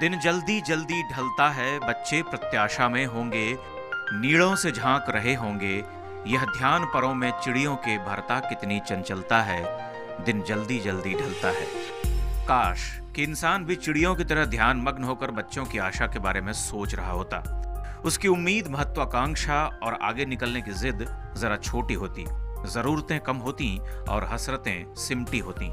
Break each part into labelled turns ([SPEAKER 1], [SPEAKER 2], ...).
[SPEAKER 1] दिन जल्दी जल्दी ढलता है, बच्चे प्रत्याशा में होंगे, नीड़ों से झांक रहे होंगे, यह ध्यान परों में चिड़ियों के भरता कितनी चंचलता है, दिन जल्दी जल्दी ढलता है। काश कि इंसान भी चिड़ियों की तरह ध्यान मग्न होकर बच्चों की आशा के बारे में सोच रहा होता। उसकी उम्मीद, महत्वाकांक्षा और आगे निकलने की जिद जरा छोटी होती, जरूरतें कम होती और हसरतें सिमटी होती।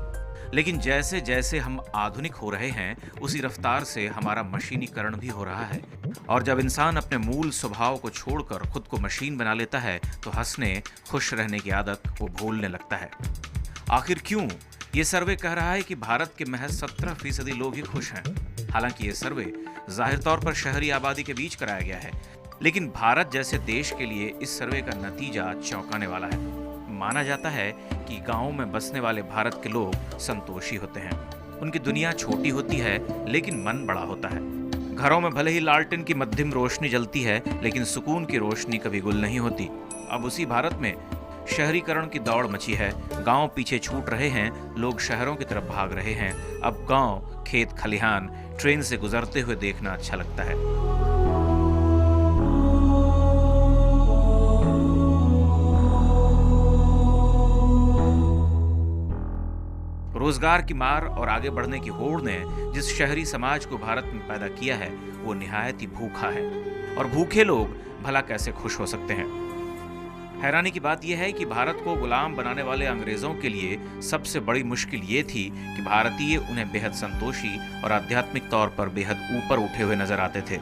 [SPEAKER 1] लेकिन जैसे जैसे हम आधुनिक हो रहे हैं, उसी रफ्तार से हमारा मशीनीकरण भी हो रहा है। और जब इंसान अपने मूल स्वभाव को छोड़कर खुद को मशीन बना लेता है, तो हंसने, खुश रहने की आदत वो भूलने लगता है। आखिर क्यों? ये सर्वे कह रहा है कि भारत के महज 17% लोग ही खुश हैं। हालांकि ये सर्वे जाहिर तौर पर शहरी आबादी के बीच कराया गया है, लेकिन भारत जैसे देश के लिए इस सर्वे का नतीजा चौंकाने वाला है। माना जाता है कि गांवों में बसने वाले भारत के लोग संतोषी होते हैं। उनकी दुनिया छोटी होती है, लेकिन मन बड़ा होता है। घरों में भले ही लालटेन की मध्यम रोशनी जलती है, लेकिन सुकून की रोशनी कभी गुल नहीं होती। अब उसी भारत में शहरीकरण की दौड़ मची है। गांव पीछे छूट रहे हैं, लोग शहरों की तरफ भाग रहे हैं। अब गांव, खेत खलिहान ट्रेन से गुजरते हुए देखना अच्छा लगता है। रोजगार की मार और आगे बढ़ने की होड़ ने जिस शहरी समाज को भारत में पैदा किया है, वो निहायत ही भूखा है। और भूखे लोग भला कैसे खुश हो सकते हैं? हैरानी की बात यह है कि भारत को गुलाम बनाने वाले अंग्रेजों के लिए सबसे बड़ी मुश्किल ये थी कि भारतीय उन्हें बेहद संतोषी और आध्यात्मिक तौर पर बेहद ऊपर उठे हुए नजर आते थे।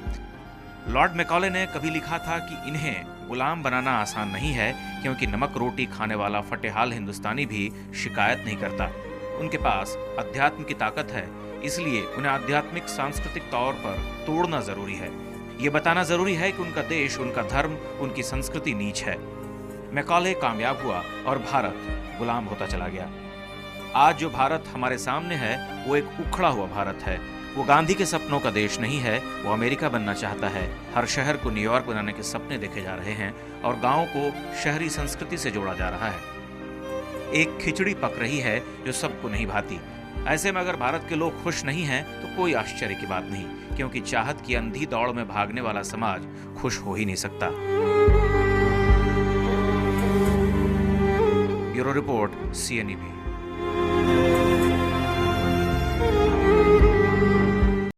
[SPEAKER 1] लॉर्ड मैकॉले ने कभी लिखा था कि इन्हें गुलाम बनाना आसान नहीं है, क्योंकि नमक रोटी खाने वाला फटेहाल हिंदुस्तानी भी शिकायत नहीं करता। उनके पास अध्यात्म की ताकत है, इसलिए उन्हें आध्यात्मिक सांस्कृतिक तौर पर तोड़ना जरूरी है। ये बताना जरूरी है कि उनका देश, उनका धर्म, उनकी संस्कृति नीच है। मैकॉले कामयाब हुआ और भारत गुलाम होता चला गया। आज जो भारत हमारे सामने है, वो एक उखड़ा हुआ भारत है। वो गांधी के सपनों का देश नहीं है। वो अमेरिका बनना चाहता है। हर शहर को न्यूयॉर्क बनाने के सपने देखे जा रहे हैं और गांवों को शहरी संस्कृति से जोड़ा जा रहा है। एक खिचड़ी पक रही है जो सबको नहीं भाती। ऐसे में अगर भारत के लोग खुश नहीं हैं, तो कोई आश्चर्य की बात नहीं, क्योंकि चाहत की अंधी दौड़ में भागने वाला समाज खुश हो ही नहीं सकता। Bureau report, CNEB।